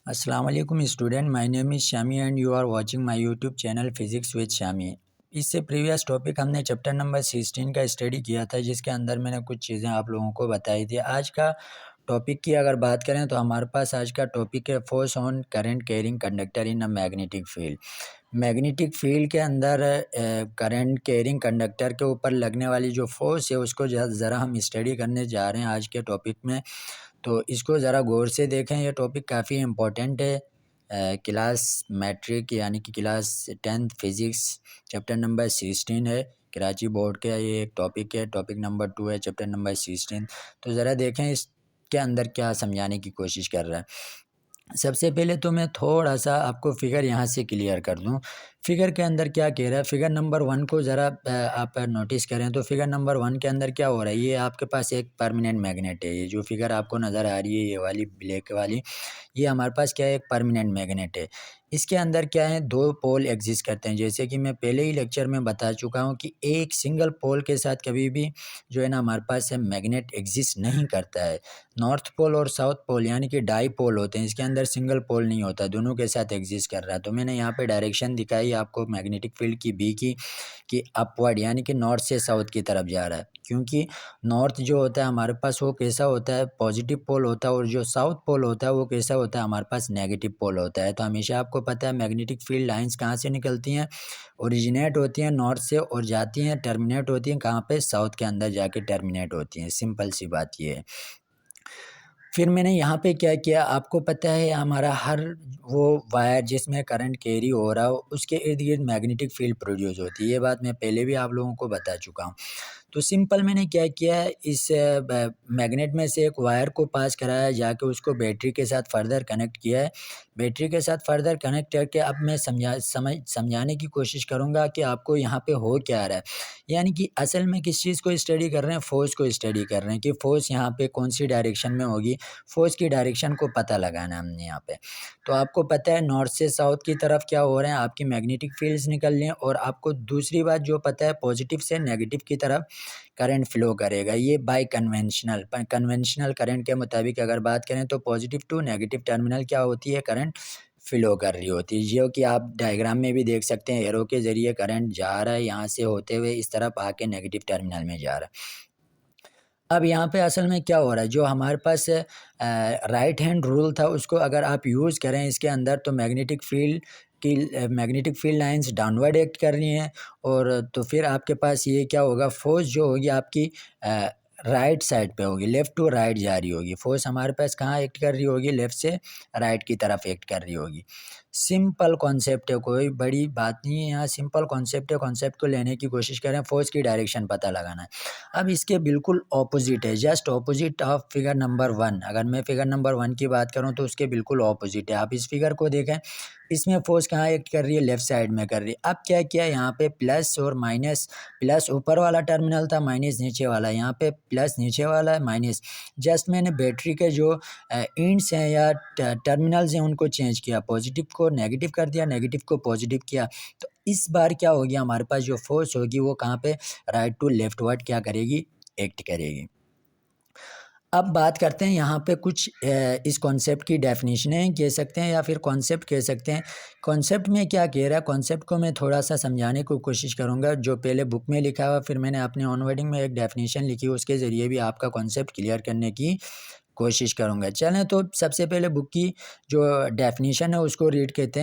अस्सलाम वालेकुम student, my name is Shami and you are watching my YouTube channel physics with Shami. इससे previous topic हमने chapter number 16 का study किया था, जिसके अंदर मैंने कुछ चीज़ें आप लोगों को बताई थी। आज का टॉपिक की अगर बात करें तो हमारे पास आज का टॉपिक है force on current carrying conductor in a magnetic field. Magnetic field के अंदर करंट कैरिंग कंडक्टर के ऊपर लगने वाली जो फोर्स है उसको ज़रा हम स्टडी करने जा रहे हैं आज के टॉपिक में। तो इसको ज़रा गौर से देखें, ये टॉपिक काफ़ी इम्पोर्टेंट है। क्लास मैट्रिक यानी कि class 10th physics chapter number 16 है। कराची बोर्ड का ये एक टॉपिक है, टॉपिक नंबर 2 है चैप्टर नंबर 16। तो ज़रा देखें इसके अंदर क्या समझाने की कोशिश कर रहा है। सबसे पहले तो मैं थोड़ा सा आपको फिगर यहाँ से क्लियर कर दूँ। फिगर के अंदर क्या कह रहा है, फिगर नंबर 1 को ज़रा आप नोटिस करें तो फिगर नंबर 1 के अंदर क्या हो रहा है। ये आपके पास एक परमानेंट मैग्नेट है। ये जो फिगर आपको नज़र आ रही है, ये वाली ब्लैक वाली, ये हमारे पास क्या है, एक परमानेंट मैग्नेट है। इसके अंदर क्या है, दो पोल एग्जिस्ट करते हैं। जैसे कि मैं पहले ही लेक्चर में बता चुका हूँ कि एक सिंगल पोल के साथ कभी भी जो है ना हमारे पास है मैग्नेट एग्जिस्ट नहीं करता है। नॉर्थ पोल और साउथ पोल यानी कि डाई पोल होते हैं, इसके अंदर सिंगल पोल नहीं होता, दोनों के साथ एग्जिस्ट कर रहा है। तो मैंने यहाँ पे डायरेक्शन दिखाई आपको मैग्नेटिक फील्ड की बी की, कि अपवर्ड यानी कि नॉर्थ से साउथ की तरफ जा रहा है। क्योंकि नॉर्थ जो होता है हमारे पास वो कैसा होता है, पॉजिटिव पोल होता है, और जो साउथ पोल होता है वो कैसा होता है, हमारे पास नेगेटिव पोल होता है। तो हमेशा आपको पता है मैग्नेटिक फील्ड लाइंस कहाँ से निकलती हैं, ओरिजिनेट होती हैं नॉर्थ से और जाती हैं, टर्मिनेट होती हैं कहाँ पे, साउथ के अंदर जाके टर्मिनेट होती हैं। सिंपल सी बात ये है। फिर मैंने यहाँ पे क्या किया, आपको पता है हमारा हर वो वायर जिसमें करंट कैरी हो रहा हो उसके इर्द गिर्द मैग्नेटिक फील्ड प्रोड्यूस होती है। ये बात मैं पहले भी आप लोगों को बता चुका हूँ। तो सिंपल मैंने क्या किया है, इस मैग्नेट में से एक वायर को पास कराया, जाके उसको बैटरी के साथ फर्दर कनेक्ट किया है। बैटरी के साथ फर्दर कनेक्ट करके अब मैं समझाने की कोशिश करूँगा कि आपको यहाँ पे हो क्या रहा है। यानी कि असल में किस चीज़ को स्टडी कर रहे हैं, फोर्स को स्टडी कर रहे हैं कि फोर्स यहाँ पे कौन सी डायरेक्शन में होगी। फोर्स की डायरेक्शन को पता लगाना है हमने यहाँ पे। तो आपको पता है नॉर्थ से साउथ की तरफ क्या हो रहे हैं, आपकी मैग्नेटिक फील्ड्स निकल रही हैं, और आपको दूसरी बात जो पता है, पॉजिटिव से नेगेटिव की तरफ करंट फ्लो करेगा। ये बाय कन्वेंशनल करंट के मुताबिक अगर बात करें तो पॉजिटिव टू नेगेटिव टर्मिनल क्या होती है, करंट फ्लो कर रही होती है। जो कि आप डायग्राम में भी देख सकते हैं, एरो के ज़रिए करंट जा रहा है यहाँ से होते हुए इस तरफ आके नेगेटिव टर्मिनल में जा रहा है। अब यहाँ पे असल में क्या हो रहा है, जो हमारे पास राइट हैंड रूल था उसको अगर आप यूज़ करें इसके अंदर, तो magnetic field lines downward act कर रही हैं, और तो फिर आपके पास ये क्या होगा, फोर्स जो होगी आपकी राइट साइड पे होगी, लेफ़्ट टू राइट जा रही होगी। फोर्स हमारे पास कहाँ एक्ट कर रही होगी, लेफ़्ट से राइट की तरफ एक्ट कर रही होगी। सिंपल कॉन्सेप्ट है, कोई बड़ी बात नहीं है यहाँ, सिंपल कॉन्सेप्ट है। कॉन्सेप्ट को लेने की कोशिश करें, फोर्स की डायरेक्शन पता लगाना है। अब इसके बिल्कुल ऑपोजिट है, just opposite of figure number 1। अगर मैं फिगर नंबर 1 की बात करूं तो उसके बिल्कुल ऑपोजिट है। आप इस फिगर को देखें, इसमें फोर्स कहाँ एक्ट कर रही है, लेफ्ट साइड में कर रही है। अब क्या किया यहाँ पे, प्लस और माइनस, प्लस ऊपर वाला टर्मिनल था, माइनस नीचे वाला, यहाँ पे प्लस नीचे वाला है, माइनस। जस्ट मैंने बैटरी के जो इंड्स हैं या टर्मिनल्स हैं उनको चेंज किया, पॉजिटिव को नेगेटिव कर दिया, नेगेटिव को पॉजिटिव किया। तो इस बार क्या होगी, हमारे पास जो फोर्स होगी वो कहाँ पे, राइट टू लेफ्ट वर्ड क्या करेगी, एक्ट करेगी। अब बात करते हैं यहाँ पे कुछ इस कॉन्सेप्ट की डेफिनेशनें कह सकते हैं या फिर कॉन्सेप्ट कह सकते हैं। कॉन्सेप्ट में क्या कह रहा है, कॉन्सेप्ट को मैं थोड़ा सा समझाने की कोशिश करूँगा। जो पहले बुक में लिखा हुआ, फिर मैंने अपने ऑनवर्डिंग में एक डेफिनेशन लिखी, उसके ज़रिए भी आपका कॉन्सेप्ट क्लियर करने की कोशिश करूँगा। चलें तो सबसे पहले बुक की जो डेफिनेशन है उसको रीड करते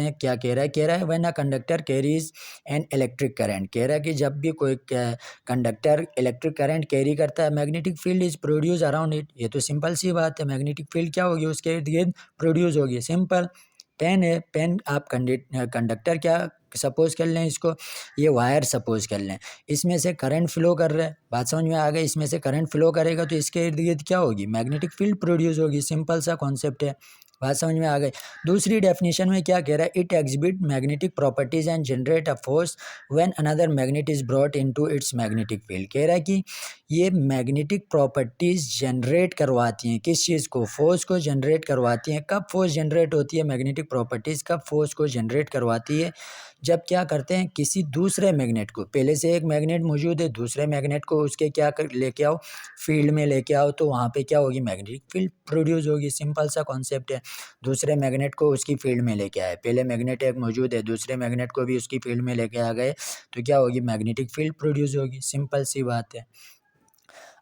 हैं क्या कह रहा है when a conductor carries an electric current. कह रहा है कि जब भी कोई कंडक्टर इलेक्ट्रिक करंट कैरी करता है, magnetic field is produce around it. ये तो सिंपल सी बात है, मैग्नेटिक फील्ड क्या होगी, उसके इर्द गिर्द प्रोड्यूस होगी। सिंपल। पेन है, पेन आप कंडक्टर क्या सपोज कर लें, इसको ये वायर सपोज कर लें, इसमें से करंट फ्लो कर रहा है, बात समझ में आ गई। इसमें से करंट फ्लो करेगा तो इसके इर्द गिर्द क्या होगी, मैग्नेटिक फील्ड प्रोड्यूस होगी। सिंपल सा कॉन्सेप्ट है, बात समझ में आ गई। दूसरी डेफिनेशन में क्या कह रहा है, it exhibit magnetic properties and generate a force when another magnet is brought into its magnetic field. कह रहा है कि ये मैग्नेटिक प्रॉपर्टीज जनरेट करवाती हैं, किस चीज़ को, फोर्स को जनरेट करवाती हैं। कब फोर्स जनरेट होती है, मैग्नेटिक प्रॉपर्टीज़ कब फोर्स को जनरेट करवाती है, जब क्या करते हैं किसी दूसरे मैग्नेट को, पहले से एक मैग्नेट मौजूद है, दूसरे मैग्नेट को उसके क्या कर लेके आओ, फील्ड में लेके आओ, तो वहाँ पे क्या होगी, मैग्नेटिक फील्ड प्रोड्यूस होगी। सिंपल सा कॉन्सेप्ट है। दूसरे मैग्नेट को उसकी फील्ड में लेके आए, पहले मैग्नेट एक मौजूद है, दूसरे मैग्नेट को भी उसकी फील्ड में लेके आ गए, तो क्या होगी, मैग्नेटिक फील्ड प्रोड्यूस होगी। सिंपल सी बात है।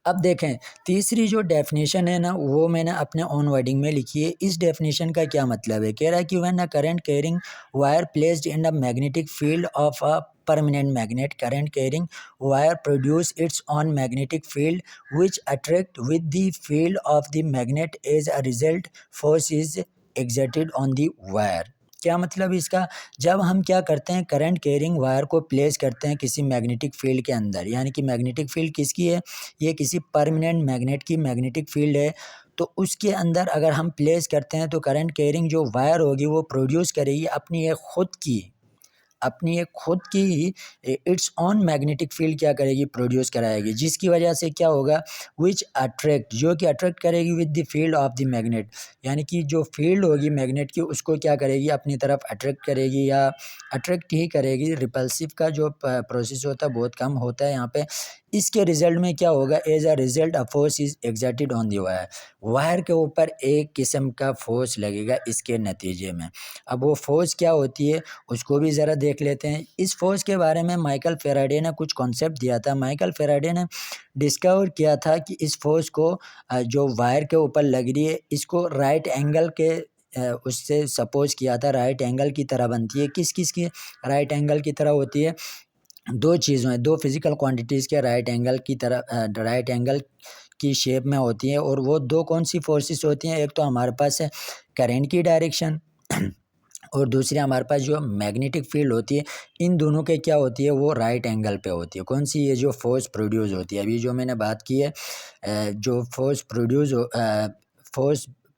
अब देखें तीसरी जो डेफिनेशन है ना, वो मैंने अपने ओन वर्डिंग में लिखी है। इस डेफिनेशन का क्या मतलब है, कह रहा है कि when a current carrying wire placed in a magnetic field of a permanent magnet, current carrying wire produce its own magnetic field which attract with the field of the magnet. As a result, force is exerted on the wire. क्या मतलब इसका, जब हम क्या करते हैं, current carrying wire को place करते हैं किसी मैग्नेटिक फील्ड के अंदर, यानी कि मैग्नेटिक फील्ड किसकी है, ये किसी परमानेंट मैग्नेट की मैग्नेटिक फील्ड है, तो उसके अंदर अगर हम प्लेस करते हैं तो करंट कैरिंग जो वायर होगी वो प्रोड्यूस करेगी अपनी एक खुद की इट्स ऑन मैग्नेटिक फील्ड क्या करेगी, प्रोड्यूस कराएगी, जिसकी वजह से क्या होगा, विच अट्रैक्ट, जो कि अट्रैक्ट करेगी with the field of the magnet, यानी कि जो फील्ड होगी मैग्नेट की उसको क्या करेगी, अपनी तरफ अट्रैक्ट करेगी, या अट्रैक्ट ही करेगी। रिपल्सिव का जो प्रोसेस होता है बहुत कम होता है यहाँ पे। इसके रिजल्ट में क्या होगा, as a result a force is exerted on the wire, wire के ऊपर एक किस्म का फोर्स लगेगा इसके नतीजे में। अब वो फोर्स क्या होती है उसको भी ज़रा देख लेते हैं। इस फोर्स के बारे में माइकल फेराडे ने कुछ कॉन्सेप्ट दिया था। माइकल फेराडे ने डिस्कवर किया था कि इस फोर्स को जो वायर के ऊपर लग रही है, इसको राइट एंगल के उससे सपोज किया था, राइट एंगल की तरह बनती है। किस किस की राइट एंगल की तरह होती है, दो चीज़ों है, दो फिजिकल क्वांटिटीज़ के राइट एंगल की तरह, राइट एंगल की शेप में होती है। और वो दो कौन सी फोर्सेस होती हैं, एक तो हमारे पास है करंट की डायरेक्शन और दूसरी हमारे पास जो मैग्नेटिक फील्ड होती है। इन दोनों के क्या होती है, वो राइट एंगल पे होती है। कौन सी, ये जो फोर्स प्रोड्यूस होती है, अभी जो मैंने बात की है, जो फोर्स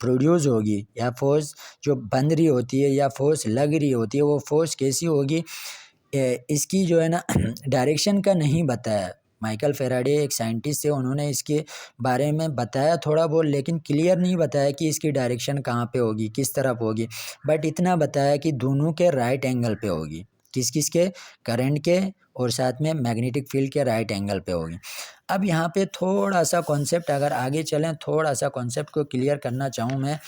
प्रोड्यूस होगी या फोर्स जो बन रही होती है या फोर्स लग रही होती है, वो फोर्स कैसी होगी, इसकी जो है ना डायरेक्शन का नहीं बताया। माइकल फेराडे एक साइंटिस्ट थे, उन्होंने इसके बारे में बताया थोड़ा बहुत, लेकिन क्लियर नहीं बताया कि इसकी डायरेक्शन कहाँ पे होगी, किस तरफ होगी, बट इतना बताया कि दोनों के राइट एंगल पे होगी। किस किस के, करंट के और साथ में मैग्नेटिक फील्ड के राइट एंगल पे होगी। अब यहाँ पे थोड़ा सा कॉन्सेप्ट अगर आगे चलें, थोड़ा सा कॉन्सेप्ट को क्लियर करना चाहूँ मैं,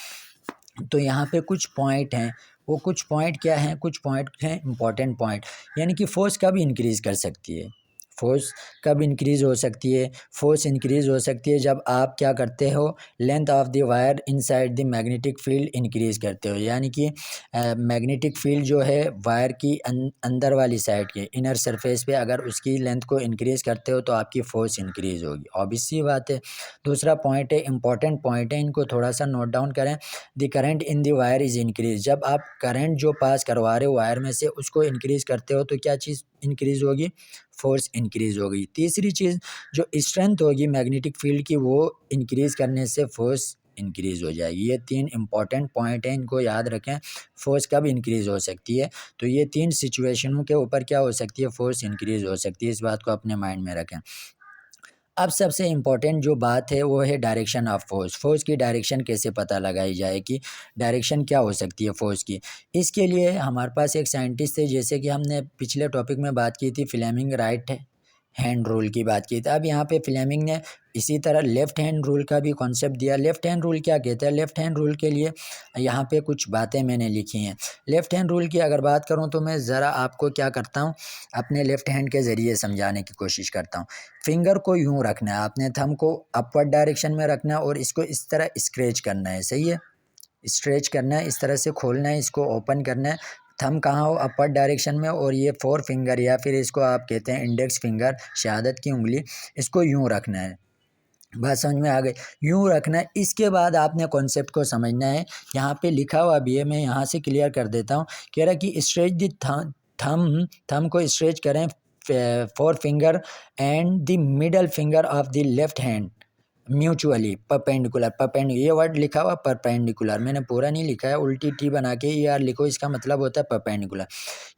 तो यहाँ पे कुछ पॉइंट हैं। वो कुछ पॉइंट क्या हैं, कुछ पॉइंट हैं इंपॉर्टेंट पॉइंट, यानी कि फोर्स कब इंक्रीज़ कर सकती है, फोर्स कब इंक्रीज़ हो सकती है। फोर्स इंक्रीज़ हो सकती है जब आप क्या करते हो, length of the wire inside the magnetic field increase करते हो, यानी कि मैग्नेटिक फील्ड जो है वायर की अंदर वाली साइड के इनर सरफेस पे अगर उसकी लेंथ को इंक्रीज़ करते हो तो आपकी फोर्स इंक्रीज़ होगी, ऑब्वियस सी बात है। दूसरा पॉइंट है, इंपॉर्टेंट पॉइंट है, इनको थोड़ा सा नोट डाउन करें। The current in the wire is increase, जब आप करंट जो पास करवा रहे हो वायर में से उसको इंक्रीज़ करते हो तो क्या चीज़ इंक्रीज़ होगी, फोर्स इंक्रीज़ होगी। तीसरी चीज़ जो स्ट्रेंथ होगी मैग्नेटिक फील्ड की, वो इंक्रीज़ करने से फोर्स इंक्रीज़ हो जाएगी। ये तीन इंपॉर्टेंट पॉइंट हैं, इनको याद रखें। फोर्स कब इंक्रीज़ हो सकती है, तो ये तीन सिचुएशनों के ऊपर क्या हो सकती है, फोर्स इंक्रीज़ हो सकती है। इस बात को अपने माइंड में रखें। अब सबसे इम्पोर्टेंट जो बात है वो है डायरेक्शन ऑफ फोर्स। फोर्स की डायरेक्शन कैसे पता लगाई जाए कि डायरेक्शन क्या हो सकती है फोर्स की। इसके लिए हमारे पास एक साइंटिस्ट थे, जैसे कि हमने पिछले टॉपिक में बात की थी, फ्लेमिंग राइट हैंड रूल की बात की थी। अब यहाँ पे फ्लेमिंग ने इसी तरह लेफ़्ट हैंड रूल का भी कॉन्सेप्ट दिया। लेफ़्ट हैंड रूल क्या कहता है, लेफ़्ट हैंड रूल के लिए यहाँ पे कुछ बातें मैंने लिखी हैं। लेफ़्ट हैंड रूल की अगर बात करूँ तो मैं ज़रा आपको क्या करता हूँ, अपने लेफ़्ट हैंड के ज़रिए समझाने की कोशिश करता हूँ। फिंगर को यूँ रखना है, आपने थंब को अपवर्ड डायरेक्शन में रखना है और इसको इस तरह स्क्रैच करना है, सही है, स्ट्रेच करना है, इस तरह से खोलना है, इसको ओपन करना है। थंब कहाँ हो, अपर डायरेक्शन में, और ये फोर फिंगर या फिर इसको आप कहते हैं इंडेक्स फिंगर, शहादत की उंगली, इसको यूँ रखना है। बात समझ में आ गई, यूँ रखना है। इसके बाद आपने कॉन्सेप्ट को समझना है। यहाँ पे लिखा हुआ भी है, मैं यहाँ से क्लियर कर देता हूँ। कह रहा है कि स्ट्रेच द थंब को स्ट्रेच करें, four finger and the middle finger of the left hand mutually perpendicular, ये वर्ड लिखा हुआ परपेंडिकुलर, मैंने पूरा नहीं लिखा है, उल्टी टी बना के यार लिखो, इसका मतलब होता है परपेंडिकुलर।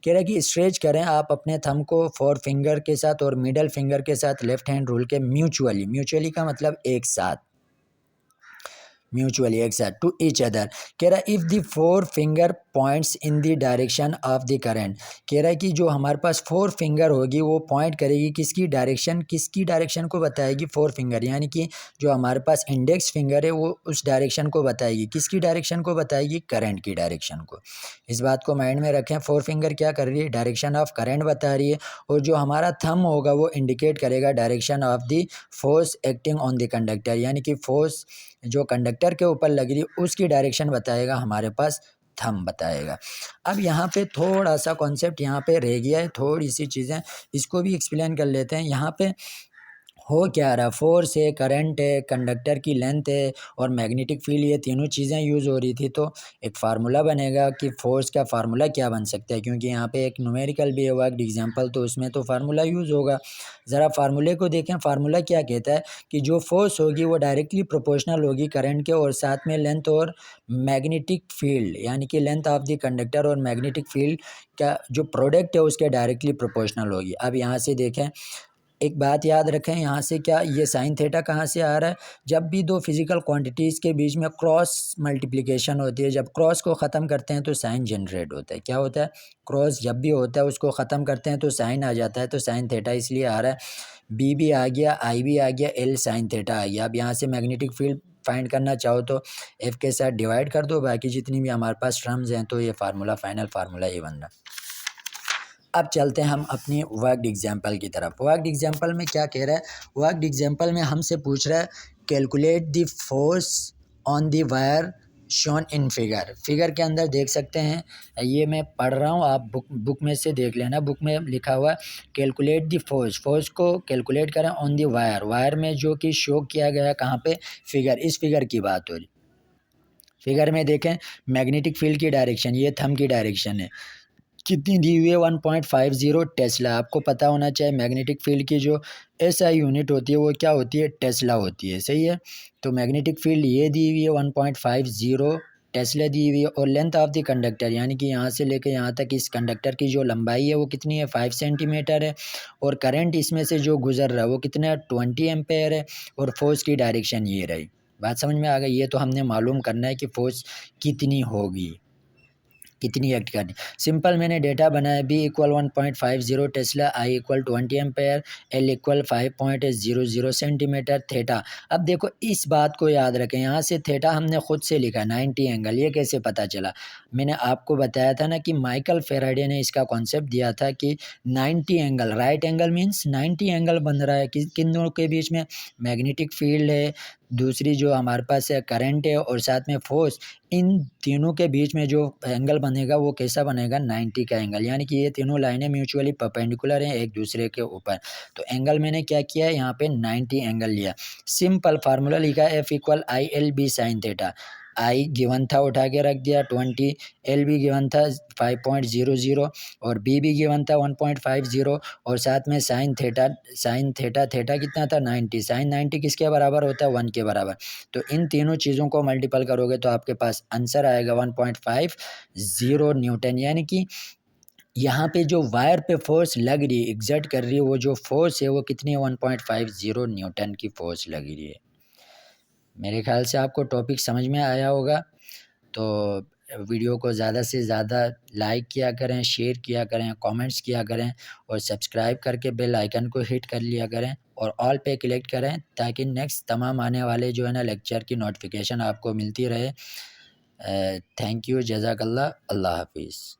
कह रहा है कि स्ट्रेच करें आप अपने थंब को फोर फिंगर के साथ और मिडल फिंगर के साथ लेफ्ट हैंड रूल के म्यूचुअली का मतलब एक साथ। म्यूचुअली एक साथ टू ईच अदर। कह रहा है if the four finger points in the direction of the current. कह रहा है कि जो हमारे पास फोर फिंगर होगी वो पॉइंट करेगी किसकी डायरेक्शन को बताएगी, फोर फिंगर यानी कि जो हमारे पास इंडेक्स फिंगर है वो उस डायरेक्शन को बताएगी, किसकी डायरेक्शन को बताएगी, करंट की डायरेक्शन को। इस बात को माइंड में रखें, फोर फिंगर क्या कर रही है, डायरेक्शन ऑफ करंट बता रही है, और जो हमारा थंब होगा वो इंडिकेट करेगा direction of the force acting on the conductor, यानी कि फोर्स जो कंडक्टर के ऊपर लग रही है उसकी डायरेक्शन बताएगा हमारे पास, थंब बताएगा। अब यहाँ पे थोड़ा सा कॉन्सेप्ट यहाँ पे रह गया है, थोड़ी सी चीज़ें इसको भी एक्सप्लेन कर लेते हैं। यहाँ पे हो क्या रहा, फोर्स है, करंट है, कंडक्टर की लेंथ है और मैग्नेटिक फील्ड, ये तीनों चीज़ें यूज़ हो रही थी। तो एक फार्मूला बनेगा कि फोर्स का फार्मूला क्या बन सकता है, क्योंकि यहाँ पे एक न्यूमेरिकल भी है वर्कड एग्जांपल, तो उसमें तो फार्मूला यूज़ होगा। ज़रा फार्मूले को देखें, फार्मूला क्या कहता है कि जो फोर्स होगी वो डायरेक्टली प्रोपोर्शनल होगी करंट के, और साथ में लेंथ और मैग्नेटिक फील्ड यानी कि लेंथ ऑफ द कंडक्टर और मैग्नेटिक फील्ड का जो प्रोडक्ट है उसके डायरेक्टली प्रोपोर्शनल होगी। अब यहाँ से देखें, एक बात याद रखें, यहाँ से क्या ये साइन थीटा कहाँ से आ रहा है, जब भी दो फिजिकल क्वांटिटीज़ के बीच में क्रॉस मल्टीप्लिकेशन होती है, जब क्रॉस को ख़त्म करते हैं तो साइन जनरेट होता है। क्या होता है, क्रॉस जब भी होता है उसको ख़त्म करते हैं तो साइन आ जाता है, तो साइन थीटा इसलिए आ रहा है। बी भी आ गया, आई भी आ गया, एल साइन थीटा आ गया। अब यहाँ से मैग्नेटिक फील्ड फाइंड करना चाहो तो एफ के साथ डिवाइड कर दो, बाकी जितनी भी हमारे पास टर्म्स हैं, तो ये फार्मूला फाइनल फार्मूला ये बन रहा। अब चलते हैं हम अपनी वर्कड एग्जाम्पल की तरफ। वर्कड एग्जाम्पल में क्या कह रहा है, वर्कड एग्जाम्पल में हमसे पूछ रहा है calculate the force on the wire shown in figure. Figure के अंदर देख सकते हैं, ये मैं पढ़ रहा हूँ, आप बुक में से देख लेना। बुक में लिखा हुआ है कैलकुलेट द फोर्स, फोर्स को कैलकुलेट करें ऑन द वायर, वायर में जो कि शो किया गया कहाँ पे, फिगर, इस फिगर की बात हो रही। फिगर में देखें मैग्नेटिक फील्ड की डायरेक्शन, ये थंब की डायरेक्शन है, कितनी दी हुई है 1.50 टेस्ला। आपको पता होना चाहिए मैग्नेटिक फील्ड की जो एसआई यूनिट होती है वो क्या होती है, टेस्ला होती है, सही है। तो मैग्नेटिक फील्ड ये दी हुई है 1.50 टेस्ला दी हुई है, और लेंथ ऑफ द कंडक्टर यानी कि यहाँ से लेकर यहाँ तक इस कंडक्टर की जो लंबाई है वो कितनी है, 5 सेंटीमीटर है, और करंट इसमें से जो गुजर रहा है वो कितना है, 20 एम्पेयर है, और फोर्स की डायरेक्शन ये रही। बात समझ में आ गई। ये तो हमने मालूम करना है कि फोर्स कितनी होगी, कितनी एक्ट करनी। सिंपल मैंने डेटा बनाया, B equal 1.50 tesla, I equal 20 ampere, L equal 5.00 centimetre, theta. अब देखो इस बात को याद रखें, यहाँ से थीटा हमने खुद से लिखा 90 एंगल। ये कैसे पता चला, मैंने आपको बताया था ना कि माइकल फेराडे ने इसका कॉन्सेप्ट दिया था कि 90 angle, right angle means 90 angle बन रहा है किन दोनों के बीच में, मैग्नेटिक फील्ड है, दूसरी जो हमारे पास है करंट है, और साथ में फोर्स, इन तीनों के बीच में जो एंगल बनेगा वो कैसा बनेगा, 90 का एंगल, यानी कि ये तीनों लाइनें म्यूचुअली परपेंडिकुलर हैं एक दूसरे के ऊपर। तो एंगल मैंने क्या किया है, यहाँ पे 90 एंगल लिया। सिंपल फार्मूला लिखा, F equal I L B sine theta. I given था, उठा के रख दिया 20, एल भी गिवन था 5.00, और बी भी गिवन था 1.50, और साथ में साइन थीटा, थीटा कितना था, 90, साइन 90 किसके बराबर होता है, 1 के बराबर। तो इन तीनों चीज़ों को मल्टीपल करोगे तो आपके पास आंसर आएगा 1.50 न्यूटन, यानी कि यहाँ पे जो वायर पे फोर्स लग रही है, एग्जर्ट कर रही है, वो जो फोर्स है वो कितनी है, 1.50 न्यूटन की फोर्स लग रही है। मेरे ख्याल से आपको टॉपिक समझ में आया होगा। तो वीडियो को ज़्यादा से ज़्यादा लाइक किया करें, शेयर किया करें, कमेंट्स किया करें, और सब्सक्राइब करके बेल आइकन को हिट कर लिया करें, और ऑल पे क्लिक करें ताकि नेक्स्ट तमाम आने वाले जो है ना लेक्चर की नोटिफिकेशन आपको मिलती रहे। थैंक यू, जज़ाकल्लाह, अल्लाह हाफिज़।